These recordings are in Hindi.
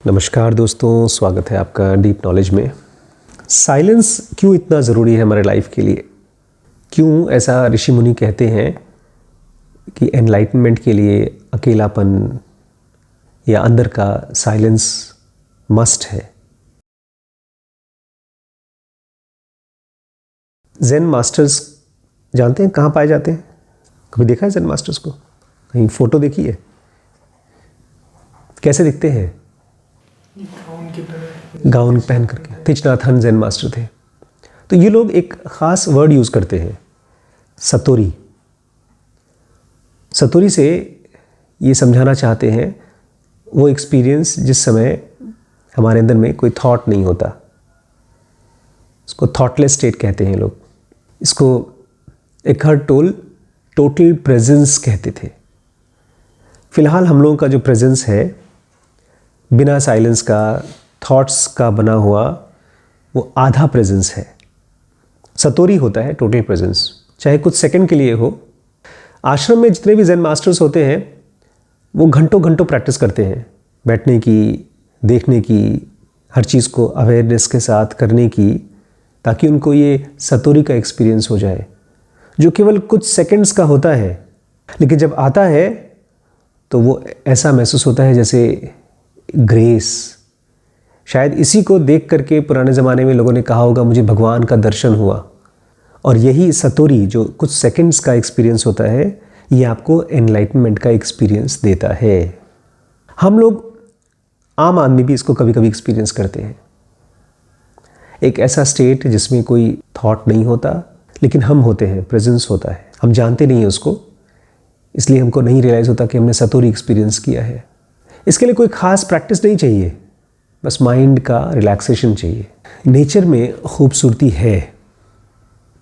नमस्कार दोस्तों, स्वागत है आपका डीप नॉलेज में। साइलेंस क्यों इतना ज़रूरी है हमारे लाइफ के लिए? क्यों ऐसा ऋषि मुनि कहते हैं कि एनलाइटनमेंट के लिए अकेलापन या अंदर का साइलेंस मस्ट है। ज़ेन मास्टर्स जानते हैं कहाँ पाए जाते हैं? कभी देखा है ज़ेन मास्टर्स को? कहीं फ़ोटो देखी है? कैसे दिखते हैं? गाउन पहन करके। थीच नाथ हन ज़ेन मास्टर थे। तो ये लोग एक ख़ास वर्ड यूज़ करते हैं, सतोरी। सतोरी से ये समझाना चाहते हैं वो एक्सपीरियंस जिस समय हमारे अंदर में कोई थॉट नहीं होता। इसको थॉटलेस स्टेट कहते हैं लोग। इसको एकहार्ट टोल टोटल प्रेजेंस कहते थे। फिलहाल हम लोगों का जो प्रेजेंस है, बिना साइलेंस का, थॉट्स का बना हुआ, वो आधा प्रेजेंस है। सतोरी होता है टोटल प्रेजेंस, चाहे कुछ सेकंड के लिए हो। आश्रम में जितने भी ज़ेन मास्टर्स होते हैं वो घंटों घंटों प्रैक्टिस करते हैं, बैठने की, देखने की, हर चीज़ को अवेयरनेस के साथ करने की, ताकि उनको ये सतोरी का एक्सपीरियंस हो जाए, जो केवल कुछ सेकंड्स का होता है। लेकिन जब आता है तो वो ऐसा महसूस होता है जैसे ग्रेस। शायद इसी को देख करके पुराने ज़माने में लोगों ने कहा होगा मुझे भगवान का दर्शन हुआ। और यही सतोरी जो कुछ सेकंड्स का एक्सपीरियंस होता है, ये आपको एनलाइटनमेंट का एक्सपीरियंस देता है। हम लोग, आम आदमी भी इसको कभी कभी एक्सपीरियंस करते हैं। एक ऐसा स्टेट जिसमें कोई थॉट नहीं होता, लेकिन हम होते हैं, प्रेजेंस होता है। हम जानते नहीं हैं उसको, इसलिए हमको नहीं रियलाइज़ होता कि हमने सतोरी एक्सपीरियंस किया है। इसके लिए कोई ख़ास प्रैक्टिस नहीं चाहिए, बस माइंड का रिलैक्सेशन चाहिए। नेचर में खूबसूरती है,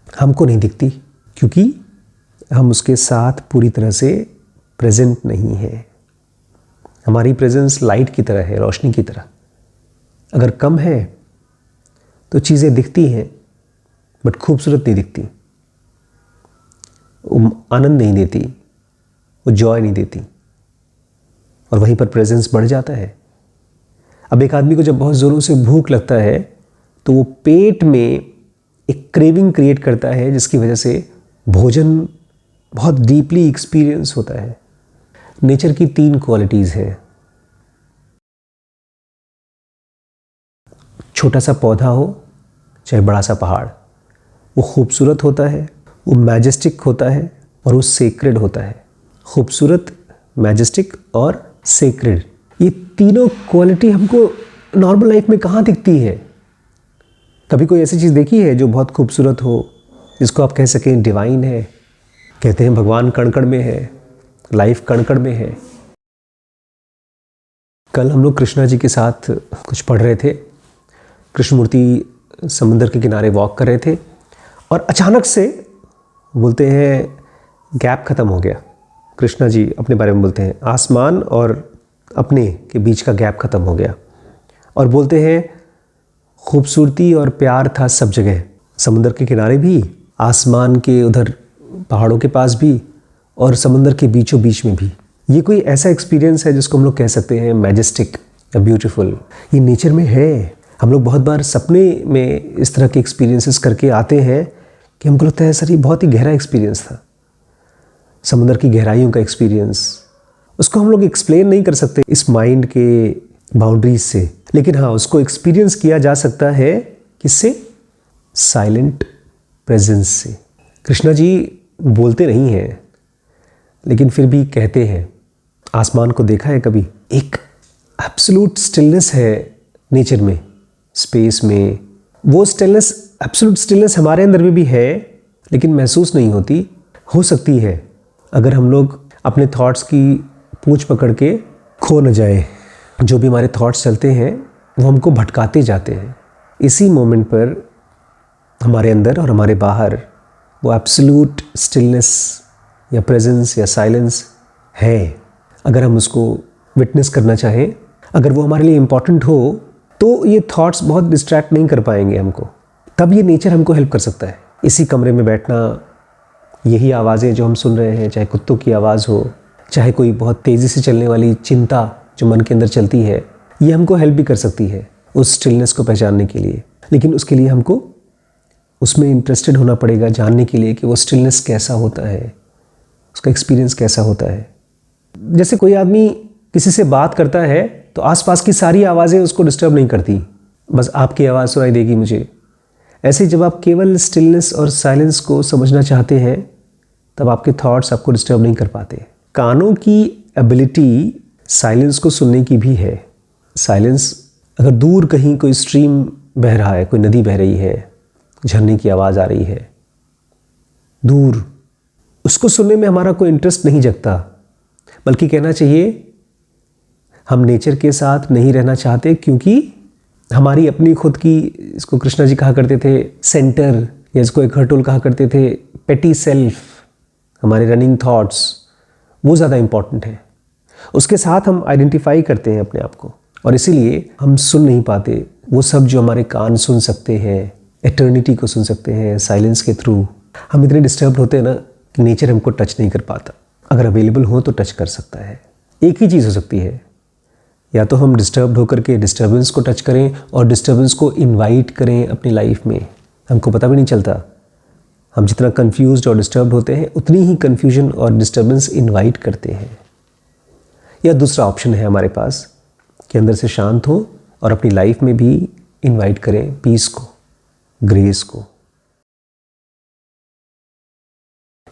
हमको नहीं दिखती, क्योंकि हम उसके साथ पूरी तरह से प्रेजेंट नहीं है। हमारी प्रेजेंस लाइट की तरह है, रोशनी की तरह। अगर कम है तो चीज़ें दिखती हैं बट खूबसूरत नहीं दिखती, वो आनंद नहीं देती, वो जॉय नहीं देती। और वहीं पर प्रेजेंस बढ़ जाता है। अब एक आदमी को जब बहुत ज़ोरों से भूख लगता है तो वो पेट में एक क्रेविंग क्रिएट करता है, जिसकी वजह से भोजन बहुत डीपली एक्सपीरियंस होता है। नेचर की 3 क्वालिटीज़ हैं। छोटा सा पौधा हो चाहे बड़ा सा पहाड़, वो खूबसूरत होता है, वो मैजेस्टिक होता है और वो सेक्रेड होता है। खूबसूरत, मैजेस्टिक और सेक्रेड, ये तीनों क्वालिटी हमको नॉर्मल लाइफ में कहाँ दिखती है? कभी कोई ऐसी चीज़ देखी है जो बहुत खूबसूरत हो, जिसको आप कह सकें डिवाइन है? कहते हैं भगवान कण कण में है, लाइफ कण कण में है। कल हम लोग कृष्णा जी के साथ कुछ पढ़ रहे थे। कृष्णमूर्ति समुद्र के किनारे वॉक कर रहे थे और अचानक से बोलते हैं गैप ख़त्म हो गया। कृष्णा जी अपने बारे में बोलते हैं, आसमान और अपने के बीच का गैप ख़त्म हो गया। और बोलते हैं खूबसूरती और प्यार था सब जगह, समुद्र के किनारे भी, आसमान के उधर पहाड़ों के पास भी, और समुद्र के बीचों बीच में भी। ये कोई ऐसा एक्सपीरियंस है जिसको हम लोग कह सकते हैं मैजेस्टिक या ब्यूटीफुल। ये नेचर में है। हम लोग बहुत बार सपने में इस तरह के एक्सपीरियंसेस करके आते हैं कि हमको लगता है सर ये बहुत ही गहरा एक्सपीरियंस था, समुद्र की गहराइयों का एक्सपीरियंस। उसको हम लोग एक्सप्लेन नहीं कर सकते इस माइंड के बाउंड्रीज से, लेकिन हाँ, उसको एक्सपीरियंस किया जा सकता है किससे? साइलेंट प्रेजेंस से। कृष्णा जी बोलते नहीं हैं, लेकिन फिर भी कहते हैं। आसमान को देखा है कभी? एक एब्सोल्यूट स्टिलनेस है नेचर में, स्पेस में। वो स्टिलनेस, एब्सोल्यूट स्टिलनेस हमारे अंदर में भी है, लेकिन महसूस नहीं होती। हो सकती है अगर हम लोग अपने थॉट्स की पूंछ पकड़ के खो न जाए। जो भी हमारे थॉट्स चलते हैं वो हमको भटकाते जाते हैं। इसी मोमेंट पर हमारे अंदर और हमारे बाहर वो एब्सोल्यूट स्टिलनेस या प्रेजेंस या साइलेंस है। अगर हम उसको विटनेस करना चाहें, अगर वो हमारे लिए इम्पॉर्टेंट हो, तो ये थॉट्स बहुत डिस्ट्रैक्ट नहीं कर पाएंगे हमको। तब ये नेचर हमको हेल्प कर सकता है। इसी कमरे में बैठना, यही आवाज़ें जो हम सुन रहे हैं, चाहे कुत्तों की आवाज़ हो, चाहे कोई बहुत तेज़ी से चलने वाली चिंता जो मन के अंदर चलती है, ये हमको हेल्प भी कर सकती है उस स्टिलनेस को पहचानने के लिए, लेकिन उसके लिए हमको उसमें इंटरेस्टेड होना पड़ेगा, जानने के लिए कि वो स्टिलनेस कैसा होता है, उसका एक्सपीरियंस कैसा होता है। जैसे कोई आदमी किसी से बात करता है तो आसपास की सारी आवाज़ें उसको डिस्टर्ब नहीं करती, बस आपकी आवाज़ सुनाई देगी मुझे। ऐसे ही जब आप केवल स्टिलनेस और साइलेंस को समझना चाहते हैं तब आपके थॉट्स आपको डिस्टर्ब नहीं कर पाते। कानों की एबिलिटी साइलेंस को सुनने की भी है। साइलेंस, अगर दूर कहीं कोई स्ट्रीम बह रहा है, कोई नदी बह रही है, झरने की आवाज़ आ रही है दूर, उसको सुनने में हमारा कोई इंटरेस्ट नहीं जगता, बल्कि कहना चाहिए हम नेचर के साथ नहीं रहना चाहते, क्योंकि हमारी अपनी खुद की, इसको कृष्णा जी कहा करते थे सेंटर, या इसको एकहर्ट टोल कहा करते थे पेटी सेल्फ, हमारे रनिंग थॉट्स, वो ज़्यादा इम्पॉर्टेंट है। उसके साथ हम आइडेंटिफाई करते हैं अपने आप को, और इसीलिए हम सुन नहीं पाते वो सब जो हमारे कान सुन सकते हैं, एटर्निटी को सुन सकते हैं साइलेंस के थ्रू। हम इतने डिस्टर्ब होते हैं ना कि नेचर हमको टच नहीं कर पाता। अगर अवेलेबल हो तो टच कर सकता है। एक ही चीज़ हो सकती है, या तो हम डिस्टर्ब होकर के डिस्टर्बेंस को टच करें और डिस्टर्बेंस को इनवाइट करें अपनी लाइफ में। हमको पता भी नहीं चलता, हम जितना कंफ्यूज्ड और डिस्टर्ब होते हैं उतनी ही कंफ्यूजन और डिस्टर्बेंस इनवाइट करते हैं। या दूसरा ऑप्शन है हमारे पास कि अंदर से शांत हो और अपनी लाइफ में भी इनवाइट करें पीस को, ग्रेस को।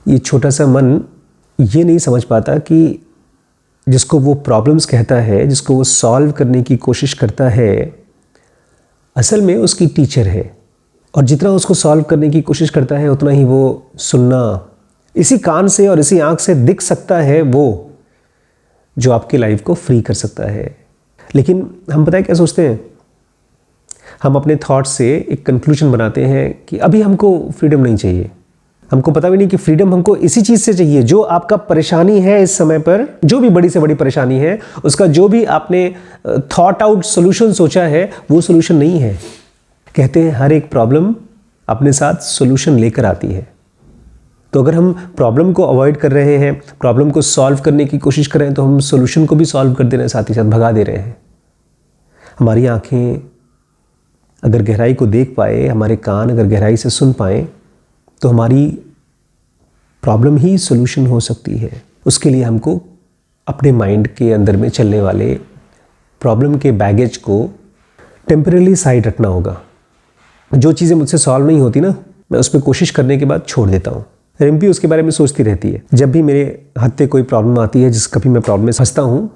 ये छोटा सा मन ये नहीं समझ पाता कि जिसको वो प्रॉब्लम्स कहता है, जिसको वो सॉल्व करने की कोशिश करता है, असल में उसकी टीचर है, और जितना उसको सॉल्व करने की कोशिश करता है उतना ही वो सुनना, इसी कान से और इसी आँख से दिख सकता है वो जो आपकी लाइफ को फ्री कर सकता है। लेकिन हम पता है क्या सोचते हैं, हम अपने थॉट्स से एक कंक्लूजन बनाते हैं कि अभी हमको फ्रीडम नहीं चाहिए। हमको पता भी नहीं कि फ्रीडम हमको इसी चीज़ से चाहिए जो आपका परेशानी है इस समय पर, जो भी बड़ी से बड़ी परेशानी है, उसका जो भी आपने थॉट आउट सोल्यूशन सोचा है वो सोल्यूशन नहीं है। कहते हैं हर एक प्रॉब्लम अपने साथ सोल्यूशन लेकर आती है। तो अगर हम प्रॉब्लम को अवॉइड कर रहे हैं, प्रॉब्लम को सॉल्व करने की कोशिश कर रहे हैं, तो हम सोल्यूशन को भी सॉल्व कर दे रहे हैं, साथ ही साथ भगा दे रहे हैं। हमारी आँखें अगर गहराई को देख पाए, हमारे कान अगर गहराई से सुन पाएँ, तो हमारी प्रॉब्लम ही सोल्यूशन हो सकती है। उसके लिए हमको अपने माइंड के अंदर में चलने वाले प्रॉब्लम के बैगेज को टेम्परेली साइड रखना होगा। जो चीज़ें मुझसे सॉल्व नहीं होती ना, मैं उस पर कोशिश करने के बाद छोड़ देता हूँ। रिम्पी उसके बारे में सोचती रहती है। जब भी मेरे हाथ पे कोई प्रॉब्लम आती है, जिस कभी मैं प्रॉब्लम में फंसता हूँ,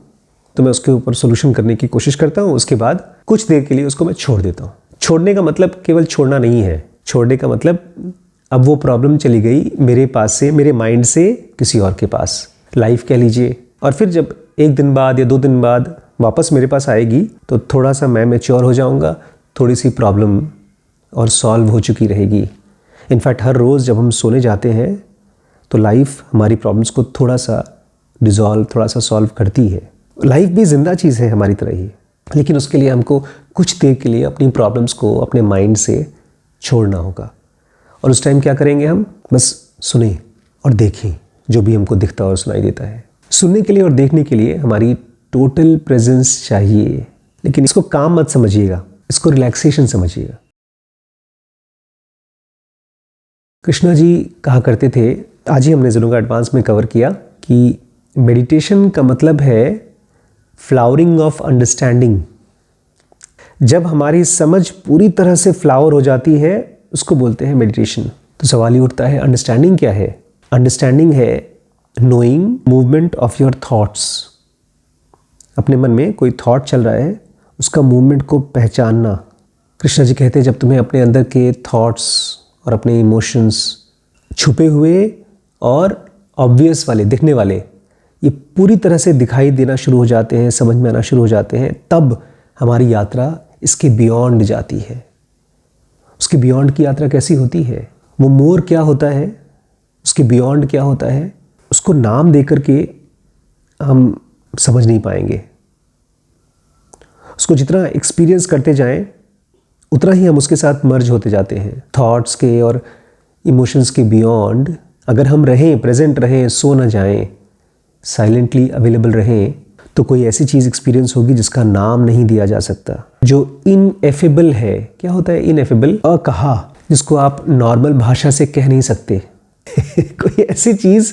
तो मैं उसके ऊपर सोल्यूशन करने की कोशिश करता हूँ। उसके बाद कुछ देर के लिए उसको मैं छोड़ देता हूँ। छोड़ने का मतलब केवल छोड़ना नहीं है। छोड़ने का मतलब अब वो प्रॉब्लम चली गई मेरे पास से, मेरे माइंड से किसी और के पास, लाइफ कह लीजिए। और फिर जब 1 दिन बाद या 2 दिन बाद वापस मेरे पास आएगी तो थोड़ा सा मैं मैच्योर हो जाऊंगा, थोड़ी सी प्रॉब्लम और सॉल्व हो चुकी रहेगी। इनफैक्ट हर रोज़ जब हम सोने जाते हैं तो लाइफ हमारी प्रॉब्लम्स को थोड़ा सा डिज़ोल्व, थोड़ा सा सॉल्व करती है। लाइफ भी ज़िंदा चीज़ है हमारी तरह ही, लेकिन उसके लिए हमको कुछ देर के लिए अपनी प्रॉब्लम्स को अपने माइंड से छोड़ना होगा। और उस टाइम क्या करेंगे हम? बस सुने और देखें जो भी हमको दिखता और सुनाई देता है। सुनने के लिए और देखने के लिए हमारी टोटल प्रेजेंस चाहिए। लेकिन इसको काम मत समझिएगा, इसको रिलैक्सेशन समझिएगा। कृष्णा जी कहा करते थे, आज ही हमने ज़रूर एडवांस में कवर किया, कि मेडिटेशन का मतलब है फ्लावरिंग ऑफ अंडरस्टैंडिंग। जब हमारी समझ पूरी तरह से फ्लावर हो जाती है उसको बोलते हैं मेडिटेशन। तो सवाल ये उठता है, अंडरस्टैंडिंग क्या है? अंडरस्टैंडिंग है knowing movement of your thoughts. अपने मन में कोई थॉट चल रहा है, उसका मूवमेंट को पहचानना। कृष्णा जी कहते हैं जब तुम्हें अपने अंदर के थॉट्स और अपने इमोशंस छुपे हुए और ऑब्वियस वाले, दिखने वाले, ये पूरी तरह से दिखाई देना शुरू हो जाते हैं, समझ में आना शुरू हो जाते हैं, तब हमारी यात्रा इसके बियॉन्ड जाती है। उसके बियॉन्ड की यात्रा कैसी होती है? वो मोर क्या होता है, उसके बियॉन्ड क्या होता है, उसको नाम देकर के हम समझ नहीं पाएंगे। उसको जितना एक्सपीरियंस करते जाएं उतना ही हम उसके साथ मर्ज होते जाते हैं। थॉट्स के और इमोशंस के बियॉन्ड अगर हम रहें, प्रेजेंट रहें, सो न जाएं, साइलेंटली अवेलेबल रहें, तो कोई ऐसी चीज़ एक्सपीरियंस होगी जिसका नाम नहीं दिया जा सकता, जो इनएफेबल है। क्या होता है इनएफेबल? अकहा, जिसको आप नॉर्मल भाषा से कह नहीं सकते। कोई ऐसी चीज़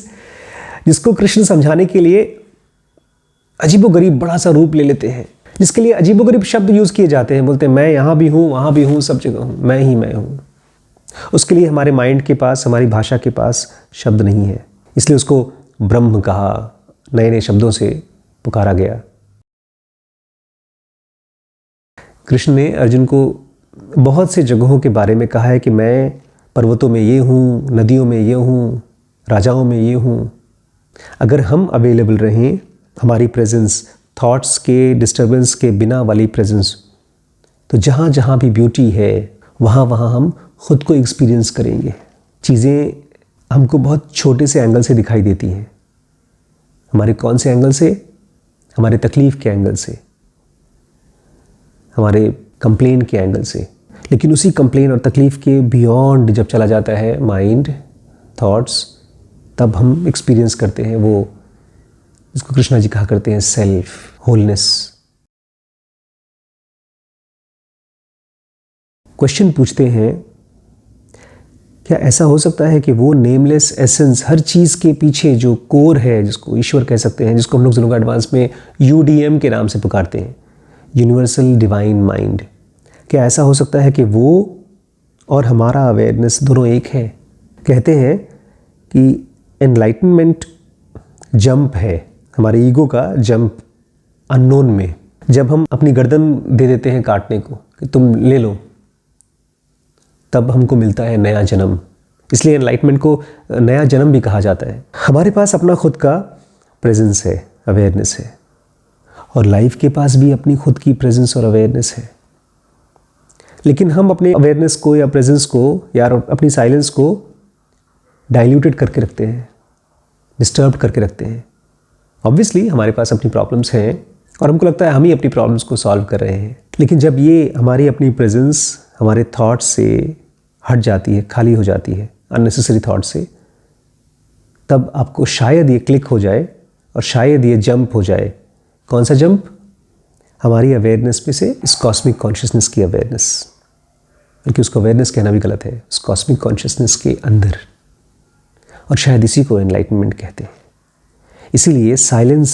जिसको कृष्ण समझाने के लिए अजीबोगरीब बड़ा सा रूप ले लेते हैं, जिसके लिए अजीबोगरीब शब्द यूज़ किए जाते हैं। बोलते हैं मैं यहाँ भी हूँ, वहाँ भी हूँ, सब जगह हूँ, मैं ही मैं हूँ। उसके लिए हमारे माइंड के पास, हमारी भाषा के पास शब्द नहीं है, इसलिए उसको ब्रह्म कहा, नए नए शब्दों से पुकारा गया। कृष्ण ने अर्जुन को बहुत से जगहों के बारे में कहा है कि मैं पर्वतों में ये हूँ, नदियों में ये हूँ, राजाओं में ये हूँ। अगर हम अवेलेबल रहें, हमारी प्रेजेंस, थॉट्स के डिस्टर्बेंस के बिना वाली प्रेजेंस, तो जहाँ जहाँ भी ब्यूटी है वहाँ वहाँ हम खुद को एक्सपीरियंस करेंगे। चीज़ें हमको बहुत छोटे से एंगल से दिखाई देती हैं। हमारे कौन से एंगल से? हमारे तकलीफ़ के एंगल से, हमारे कंप्लेन के एंगल से। लेकिन उसी कंप्लेन और तकलीफ़ के बियॉन्ड जब चला जाता है माइंड, थॉट्स, तब हम एक्सपीरियंस करते हैं वो, जिसको कृष्णा जी कहा करते हैं सेल्फ, होलनेस। क्वेश्चन पूछते हैं, क्या ऐसा हो सकता है कि वो नेमलेस एसेंस, हर चीज़ के पीछे जो कोर है, जिसको ईश्वर कह सकते हैं, जिसको हम लोग ज़रूर एडवांस में यूडीएम के नाम से पुकारते हैं, यूनिवर्सल डिवाइन माइंड, क्या ऐसा हो सकता है कि वो और हमारा अवेयरनेस दोनों एक है? कहते हैं कि एनलाइटनमेंट जंप है, हमारे ईगो का जंप अननोन में। जब हम अपनी गर्दन दे देते हैं काटने को कि तुम ले लो, तब हमको मिलता है नया जन्म। इसलिए एनलाइटमेंट को नया जन्म भी कहा जाता है। हमारे पास अपना खुद का प्रेजेंस है, अवेयरनेस है, और लाइफ के पास भी अपनी खुद की प्रेजेंस और अवेयरनेस है। लेकिन हम अपने अवेयरनेस को या प्रेजेंस को या अपनी साइलेंस को डाइल्यूटेड करके रखते हैं, डिस्टर्ब करके रखते हैं। ऑब्वियसली हमारे पास अपनी प्रॉब्लम्स हैं और हमको लगता है हम ही अपनी प्रॉब्लम्स को सॉल्व कर रहे हैं। लेकिन जब ये हमारी अपनी प्रेजेंस हमारे थॉट्स से हट जाती है, खाली हो जाती है अननेसेसरी थॉट से, तब आपको शायद ये क्लिक हो जाए और शायद ये जंप हो जाए। कौन सा जंप? हमारी अवेयरनेस में से इस कॉस्मिक कॉन्शियसनेस की अवेयरनेस, बल्कि उसको अवेयरनेस कहना भी गलत है, उस कॉस्मिक कॉन्शियसनेस के अंदर। और शायद इसी को एनलाइटनमेंट कहते हैं। इसीलिए साइलेंस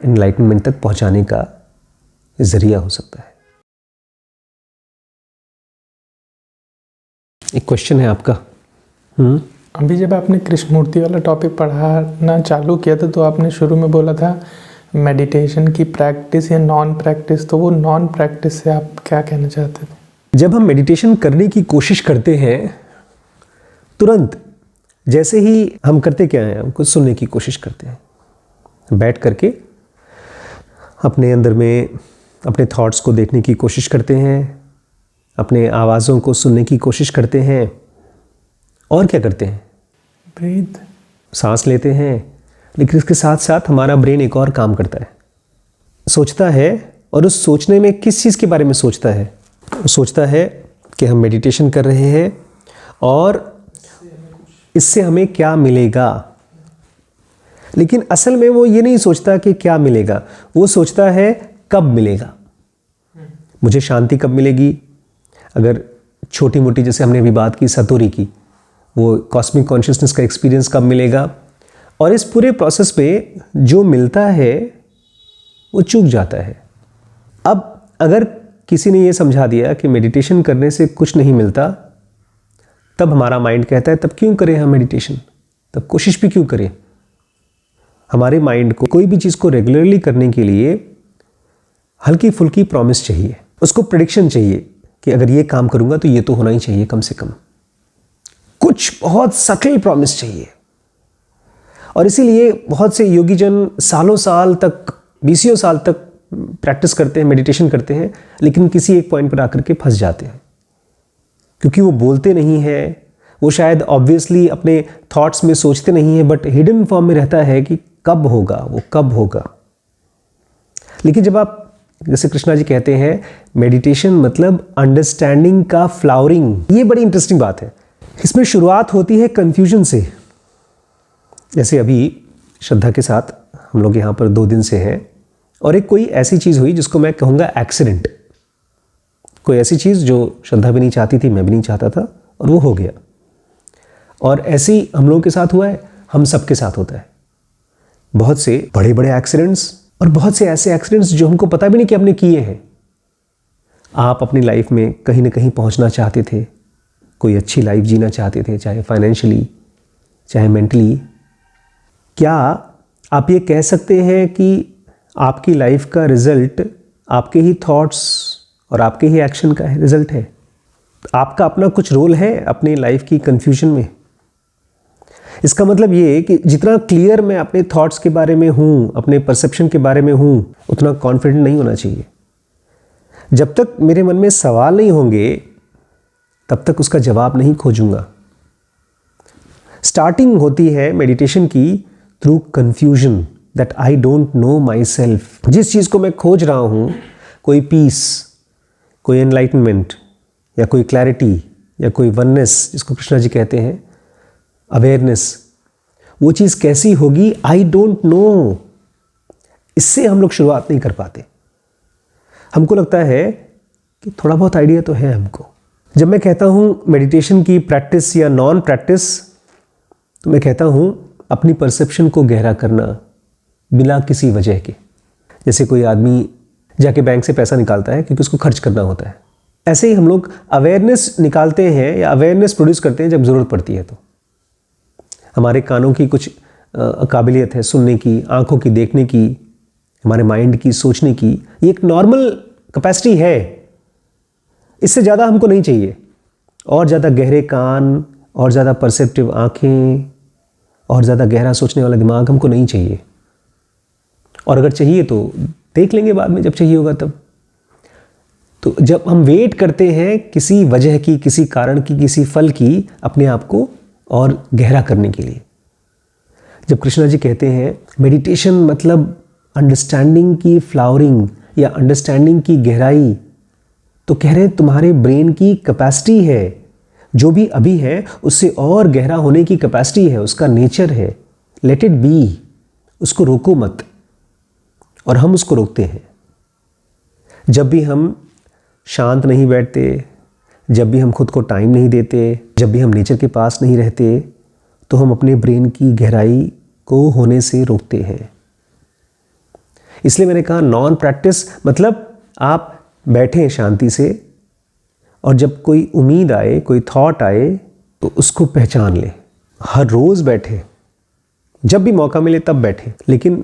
एनलाइटनमेंट तक पहुंचाने का जरिया हो सकता है। एक क्वेश्चन है आपका। अभी जब आपने कृष्णमूर्ति वाला टॉपिक पढ़ाना चालू किया था, तो आपने शुरू में बोला था मेडिटेशन की प्रैक्टिस या नॉन प्रैक्टिस, तो वो नॉन प्रैक्टिस से आप क्या कहना चाहते थे? जब हम मेडिटेशन करने की कोशिश करते हैं, तुरंत जैसे ही हम करते क्या हैं, हम कुछ सुनने की कोशिश करते हैं। बैठ करके अपने अंदर में अपने थॉट्स को देखने की कोशिश करते हैं, अपने आवाज़ों को सुनने की कोशिश करते हैं, और क्या करते हैं? ब्रीथ, सांस लेते हैं। लेकिन इसके साथ साथ हमारा ब्रेन एक और काम करता है, सोचता है। और उस सोचने में किस चीज़ के बारे में सोचता है? वो सोचता है कि हम मेडिटेशन कर रहे हैं और इससे हमें क्या मिलेगा। लेकिन असल में वो ये नहीं सोचता कि क्या मिलेगा, वो सोचता है कब मिलेगा, मुझे शांति कब मिलेगी। अगर छोटी मोटी, जैसे हमने अभी बात की सतोरी की, वो कॉस्मिक कॉन्शियसनेस का एक्सपीरियंस कब मिलेगा। और इस पूरे प्रोसेस में जो मिलता है वो चूक जाता है। अब अगर किसी ने ये समझा दिया कि मेडिटेशन करने से कुछ नहीं मिलता, तब हमारा माइंड कहता है तब क्यों करें हम मेडिटेशन, तब कोशिश भी क्यों करें। हमारे माइंड को कोई भी चीज़ को रेगुलरली करने के लिए हल्की फुल्की प्रॉमिस चाहिए, उसको प्रेडिक्शन चाहिए कि अगर ये काम करूंगा तो ये तो होना ही चाहिए, कम से कम कुछ बहुत सटल प्रॉमिस चाहिए। और इसीलिए बहुत से योगीजन सालों साल तक, 20 साल तक प्रैक्टिस करते हैं, मेडिटेशन करते हैं, लेकिन किसी एक पॉइंट पर आकर के फंस जाते हैं, क्योंकि वो बोलते नहीं हैं। वो शायद ऑब्वियसली अपने थॉट्स में सोचते नहीं हैं, बट हिडन फॉर्म में रहता है कि कब होगा, वो कब होगा। लेकिन जब आप, जैसे कृष्णा जी कहते हैं, मेडिटेशन मतलब अंडरस्टैंडिंग का फ्लावरिंग। ये बड़ी इंटरेस्टिंग बात है। इसमें शुरुआत होती है कन्फ्यूजन से। जैसे अभी श्रद्धा के साथ हम लोग यहाँ पर 2 दिन से हैं, और एक कोई ऐसी चीज़ हुई जिसको मैं कहूँगा एक्सीडेंट, कोई ऐसी चीज़ जो श्रद्धा भी नहीं चाहती थी, मैं भी नहीं चाहता था, और वो हो गया। और ऐसे ही हम लोगों के साथ हुआ है, हम सबके साथ होता है। बहुत से बड़े बड़े एक्सीडेंट्स और बहुत से ऐसे एक्सीडेंट्स जो हमको पता भी नहीं कि हमने किए हैं। आप अपनी लाइफ में कहीं ना कहीं पहुंचना चाहते थे, कोई अच्छी लाइफ जीना चाहते थे, चाहे फाइनेंशियली चाहे मेंटली। क्या आप ये कह सकते हैं कि आपकी लाइफ का रिजल्ट आपके ही थॉट्स और आपके ही एक्शन का रिजल्ट है? आपका अपना कुछ रोल है अपनी लाइफ की कन्फ्यूजन में? इसका मतलब ये कि जितना क्लियर मैं अपने थॉट्स के बारे में हूँ, अपने परसेप्शन के बारे में हूँ, उतना कॉन्फिडेंट नहीं होना चाहिए। जब तक मेरे मन में सवाल नहीं होंगे तब तक उसका जवाब नहीं खोजूंगा। स्टार्टिंग होती है मेडिटेशन की through confusion that I don't know my self. जिस चीज़ को मैं खोज रहा हूँ, कोई पीस, कोई एनलाइटनमेंट या कोई क्लैरिटी या कोई वननेस जिसको कृष्णा जी कहते हैं, अवेयरनेस, वो चीज़ कैसी होगी आई डोंट नो। इससे हम लोग शुरुआत नहीं कर पाते। हमको लगता है कि थोड़ा बहुत आइडिया तो है हमको। जब मैं कहता हूँ मेडिटेशन की प्रैक्टिस या नॉन प्रैक्टिस, तो मैं कहता हूँ अपनी परसेप्शन को गहरा करना बिना किसी वजह के। जैसे कोई आदमी जाके बैंक से पैसा निकालता है क्योंकि उसको खर्च करना होता है, ऐसे ही हम लोग अवेयरनेस निकालते हैं या अवेयरनेस प्रोड्यूस करते हैं जब ज़रूरत पड़ती है। तो हमारे कानों की कुछ काबिलियत है सुनने की, आंखों की देखने की, हमारे माइंड की सोचने की, ये एक नॉर्मल कैपेसिटी है। इससे ज़्यादा हमको नहीं चाहिए। और ज़्यादा गहरे कान, और ज़्यादा परसेप्टिव आँखें, और ज़्यादा गहरा सोचने वाला दिमाग हमको नहीं चाहिए। और अगर चाहिए तो देख लेंगे बाद में, जब चाहिए होगा तब। तो जब हम वेट करते हैं किसी वजह की, किसी कारण की, किसी फल की, अपने आप को और गहरा करने के लिए, जब कृष्णा जी कहते हैं मेडिटेशन मतलब अंडरस्टैंडिंग की फ्लावरिंग या अंडरस्टैंडिंग की गहराई, तो कह रहे हैं तुम्हारे ब्रेन की कैपेसिटी है, जो भी अभी है उससे और गहरा होने की कैपेसिटी है, उसका नेचर है। लेट इट बी, उसको रोको मत। और हम उसको रोकते हैं। जब भी हम शांत नहीं बैठते, जब भी हम खुद को टाइम नहीं देते, जब भी हम नेचर के पास नहीं रहते, तो हम अपने ब्रेन की गहराई को होने से रोकते हैं। इसलिए मैंने कहा नॉन प्रैक्टिस मतलब आप बैठें शांति से, और जब कोई उम्मीद आए, कोई थॉट आए, तो उसको पहचान लें। हर रोज़ बैठें, जब भी मौका मिले तब बैठें। लेकिन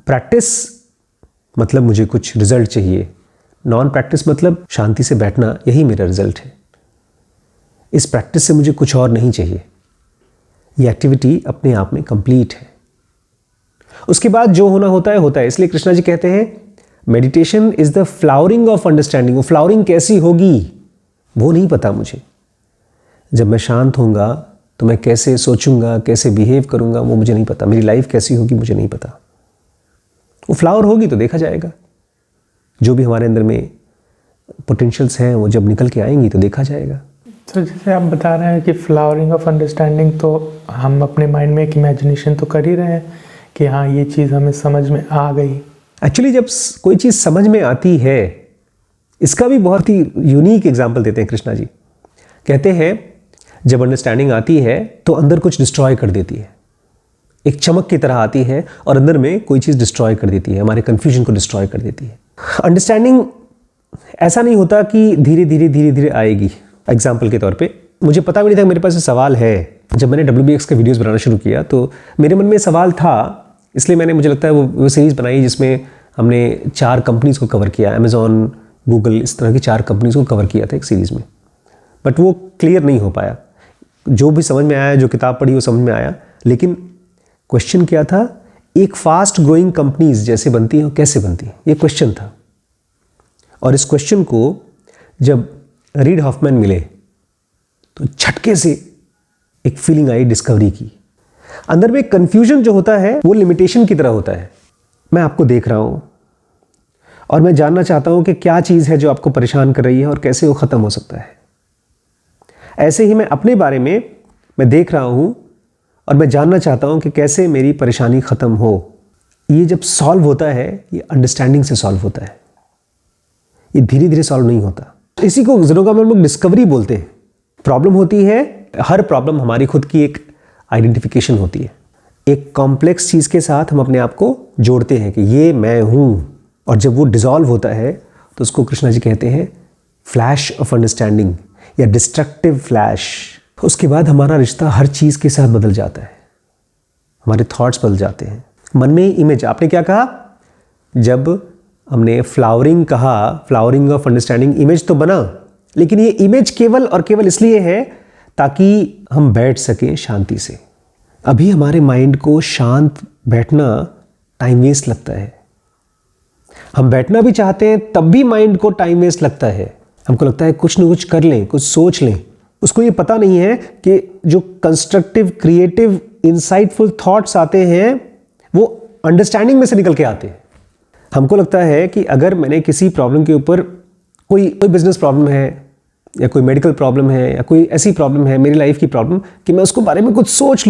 प्रैक्टिस मतलब मुझे कुछ रिजल्ट चाहिए, नॉन प्रैक्टिस मतलब शांति से बैठना, यही मेरा रिजल्ट है। इस प्रैक्टिस से मुझे कुछ और नहीं चाहिए। ये एक्टिविटी अपने आप में कंप्लीट है। उसके बाद जो होना होता है होता है। इसलिए कृष्णा जी कहते हैं meditation is the flowering of understanding. वो फ्लावरिंग कैसी होगी वो नहीं पता मुझे। जब मैं शांत होऊंगा तो मैं कैसे सोचूंगा, कैसे बिहेव करूंगा, वो मुझे नहीं पता। मेरी लाइफ कैसी होगी मुझे नहीं पता। वो फ्लावर होगी तो देखा जाएगा। जो भी हमारे अंदर में पोटेंशियल्स हैं वो जब निकल के आएंगी तो देखा जाएगा। तो जैसे आप बता रहे हैं कि फ्लावरिंग ऑफ अंडरस्टैंडिंग, तो हम अपने माइंड में एक इमेजिनेशन तो कर ही रहे हैं कि हाँ ये चीज़ हमें समझ में आ गई। एक्चुअली जब कोई चीज़ समझ में आती है, इसका भी बहुत ही यूनिक एग्जाम्पल देते हैं कृष्णा जी। कहते हैं जब अंडरस्टैंडिंग आती है तो अंदर कुछ डिस्ट्रॉय कर देती है, एक चमक की तरह आती है और अंदर में कोई चीज़ डिस्ट्रॉय कर देती है, हमारे कन्फ्यूजन को डिस्ट्रॉय कर देती है। अंडरस्टैंडिंग ऐसा नहीं होता कि धीरे धीरे आएगी। एग्जाम्पल के तौर पे मुझे पता भी नहीं था मेरे पास सवाल है। जब मैंने WBX के वीडियोस बनाना शुरू किया तो मेरे मन में सवाल था, इसलिए मैंने, मुझे लगता है वो सीरीज़ बनाई जिसमें हमने 4 कंपनीज़ को कवर किया, अमेज़ॉन, गूगल, इस तरह की 4 कंपनीज़ को कवर किया था एक सीरीज़ में। बट वो क्लियर नहीं हो पाया। जो भी समझ में आया, जो किताब पढ़ी वो समझ में आया, लेकिन क्वेश्चन क्या था, एक फास्ट ग्रोइंग कंपनीज जैसे बनती हैं और कैसे बनती हैं, ये क्वेश्चन था। और इस क्वेश्चन को जब रीड हॉफमैन मिले तो झटके से एक फीलिंग आई डिस्कवरी की। अंदर में कंफ्यूजन जो होता है वो लिमिटेशन की तरह होता है। मैं आपको देख रहा हूं और मैं जानना चाहता हूं कि क्या चीज़ है जो आपको परेशान कर रही है और कैसे वो ख़त्म हो सकता है। ऐसे ही मैं अपने बारे में मैं देख रहा हूं और मैं जानना चाहता हूं कि कैसे मेरी परेशानी ख़त्म हो। ये जब सॉल्व होता है ये अंडरस्टैंडिंग से सॉल्व होता है, ये धीरे धीरे सॉल्व नहीं होता। इसी को ज़ेनोगा में हम लोग डिस्कवरी बोलते हैं। प्रॉब्लम होती है, हर प्रॉब्लम हमारी खुद की एक आइडेंटिफिकेशन होती है। एक कॉम्प्लेक्स चीज़ के साथ हम अपने आप को जोड़ते हैं कि ये मैं हूँ, और जब वो डिसॉल्व होता है तो उसको कृष्णा जी कहते हैं फ्लैश ऑफ अंडरस्टैंडिंग या डिस्ट्रक्टिव फ्लैश। उसके बाद हमारा रिश्ता हर चीज़ के साथ बदल जाता है, हमारे थॉट्स बदल जाते हैं। मन में इमेज, आपने क्या कहा जब हमने फ्लावरिंग कहा, फ्लावरिंग ऑफ अंडरस्टैंडिंग, इमेज तो बना, लेकिन ये इमेज केवल और केवल इसलिए है ताकि हम बैठ सकें शांति से। अभी हमारे माइंड को शांत बैठना टाइम वेस्ट लगता है, हम बैठना भी चाहते हैं तब भी माइंड को टाइम वेस्ट लगता है। हमको लगता है कुछ न कुछ कर लें, कुछ सोच लें। उसको ये पता नहीं है कि जो कंस्ट्रक्टिव, क्रिएटिव, इंसाइटफुल थॉट्स आते हैं वो अंडरस्टैंडिंग में से निकल के आते हैं। हमको लगता है कि अगर मैंने किसी प्रॉब्लम के ऊपर, कोई बिजनेस प्रॉब्लम है या कोई मेडिकल प्रॉब्लम है या कोई ऐसी प्रॉब्लम है मेरी लाइफ की प्रॉब्लम, कि मैं उसको बारे में कुछ सोच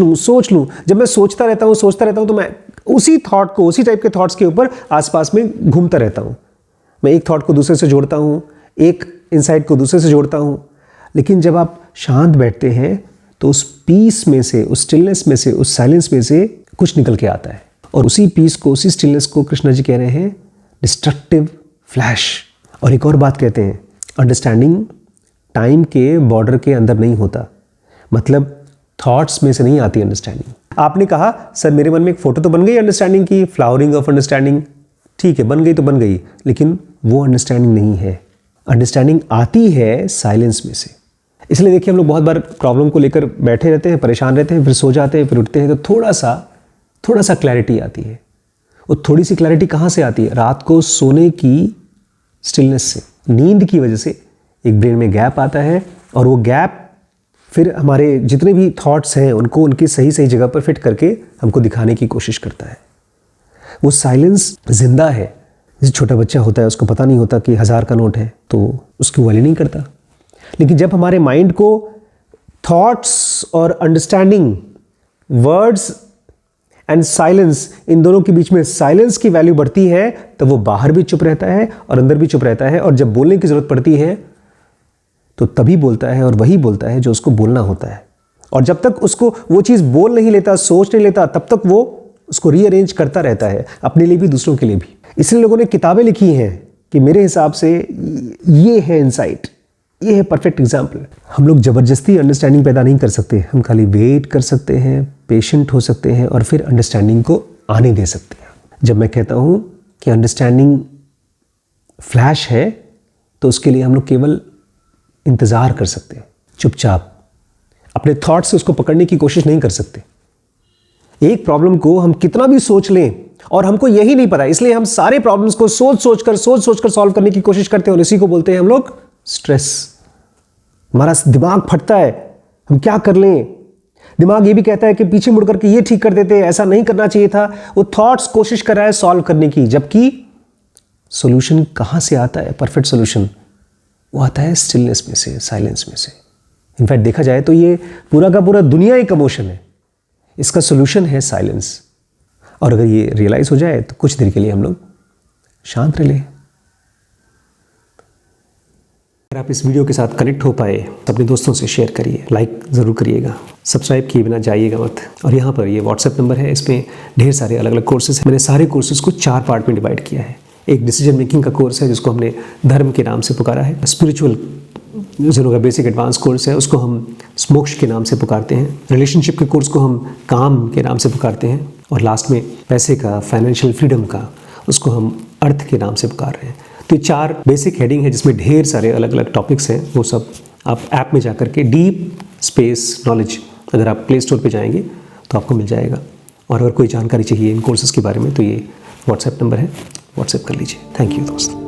लूँ। जब मैं सोचता रहता हूँ तो मैं उसी थॉट को, उसी टाइप के थॉट्स के ऊपर आसपास में घूमता रहता हूँ। मैं एक थॉट को दूसरे से जोड़ता हूँ, एक इंसाइट को दूसरे से जोड़ता हूँ। लेकिन जब आप शांत बैठते हैं तो उस पीस में से, उस स्टिलनेस में से, उस साइलेंस में से कुछ निकल के आता है, और उसी पीस को, उसी स्टिलनेस को कृष्णा जी कह रहे हैं डिस्ट्रक्टिव फ्लैश। और एक और बात कहते हैं, अंडरस्टैंडिंग टाइम के बॉर्डर के अंदर नहीं होता, मतलब थॉट्स में से नहीं आती अंडरस्टैंडिंग। आपने कहा सर मेरे मन में एक फोटो तो बन गई अंडरस्टैंडिंग की, फ्लावरिंग ऑफ अंडरस्टैंडिंग, ठीक है बन गई तो बन गई, लेकिन वो अंडरस्टैंडिंग नहीं है। अंडरस्टैंडिंग आती है साइलेंस में से। इसलिए देखिए हम लोग बहुत बार प्रॉब्लम को लेकर बैठे रहते हैं, परेशान रहते हैं, फिर सो जाते हैं, फिर उठते हैं तो थोड़ा सा क्लैरिटी आती है। वो थोड़ी सी क्लैरिटी कहाँ से आती है? रात को सोने की स्टिलनेस से, नींद की वजह से एक ब्रेन में गैप आता है, और वो गैप फिर हमारे जितने भी थॉट्स हैं उनको उनकी सही जगह पर फिट करके हमको दिखाने की कोशिश करता है। वो साइलेंस जिंदा है। जैसे छोटा बच्चा होता है, उसको पता नहीं होता कि 1000 का नोट है तो उसकी वैल्यू नहीं करता। लेकिन जब हमारे माइंड को थॉट्स और अंडरस्टैंडिंग, वर्ड्स एंड साइलेंस, इन दोनों के बीच में साइलेंस की वैल्यू बढ़ती है, तो वो बाहर भी चुप रहता है और अंदर भी चुप रहता है, और जब बोलने की जरूरत पड़ती है तो तभी बोलता है, और वही बोलता है जो उसको बोलना होता है। और जब तक उसको वो चीज़ बोल नहीं लेता, सोच नहीं लेता, तब तक वो उसको रीअरेंज करता रहता है, अपने लिए भी दूसरों के लिए भी। इसलिए लोगों ने किताबें लिखी हैं कि मेरे हिसाब से ये है इनसाइट, ये है परफेक्ट एग्जाम्पल। हम लोग ज़बरदस्ती अंडरस्टैंडिंग पैदा नहीं कर सकते, हम खाली वेट कर सकते हैं, पेशेंट हो सकते हैं, और फिर अंडरस्टैंडिंग को आने दे सकते हैं। जब मैं कहता हूँ कि अंडरस्टैंडिंग फ्लैश है, तो उसके लिए हम लोग केवल इंतज़ार कर सकते हैं, चुपचाप अपने थॉट से उसको पकड़ने की कोशिश नहीं कर सकते। एक प्रॉब्लम को हम कितना भी सोच लें, और हमको यही नहीं पता, इसलिए हम सारे प्रॉब्लम्स को सोच कर सॉल्व करने की कोशिश करते हैं, और इसी को बोलते हैं हम लोग स्ट्रेस। हमारा दिमाग फटता है, हम क्या कर लें। दिमाग ये भी कहता है कि पीछे मुड़ करके ये ठीक कर देते, ऐसा नहीं करना चाहिए था। वो थॉट्स कोशिश कर रहा है सॉल्व करने की, जबकि सॉल्यूशन कहाँ से आता है? परफेक्ट सॉल्यूशन वो आता है स्टिलनेस में से, साइलेंस में से। इनफैक्ट देखा जाए तो ये पूरा का पूरा दुनिया एक इमोशन है, इसका सॉल्यूशन है साइलेंस। और अगर ये रियलाइज हो जाए तो कुछ देर के लिए हम लोग शांत रह लें। अगर आप इस वीडियो के साथ कनेक्ट हो पाए तो अपने दोस्तों से शेयर करिए, लाइक ज़रूर करिएगा, सब्सक्राइब किए बिना जाइएगा मत। और यहाँ पर ये व्हाट्सएप नंबर है, इसमें ढेर सारे अलग अलग कोर्सेज हैं। मैंने सारे कोर्सेज को 4 पार्ट में डिवाइड किया है। एक डिसीजन मेकिंग का कोर्स है जिसको हमने धर्म के नाम से पुकारा है। Spiritual Zeno basic advance course है, उसको हम मोक्ष के नाम से पुकारते हैं। रिलेशनशिप के कोर्स को हम काम के नाम से पुकारते हैं। और लास्ट में पैसे का, फाइनेंशियल फ्रीडम का, उसको हम अर्थ के नाम से पुकार रहे हैं। तो ये 4 बेसिक हेडिंग है जिसमें ढेर सारे अलग अलग टॉपिक्स हैं। वो सब आप ऐप में जाकर के डीप स्पेस नॉलेज, अगर आप प्ले स्टोर पे जाएंगे तो आपको मिल जाएगा। और अगर कोई जानकारी चाहिए इन कोर्सेज़ के बारे में तो ये व्हाट्सएप नंबर है, व्हाट्सएप कर लीजिए। थैंक यू दोस्त।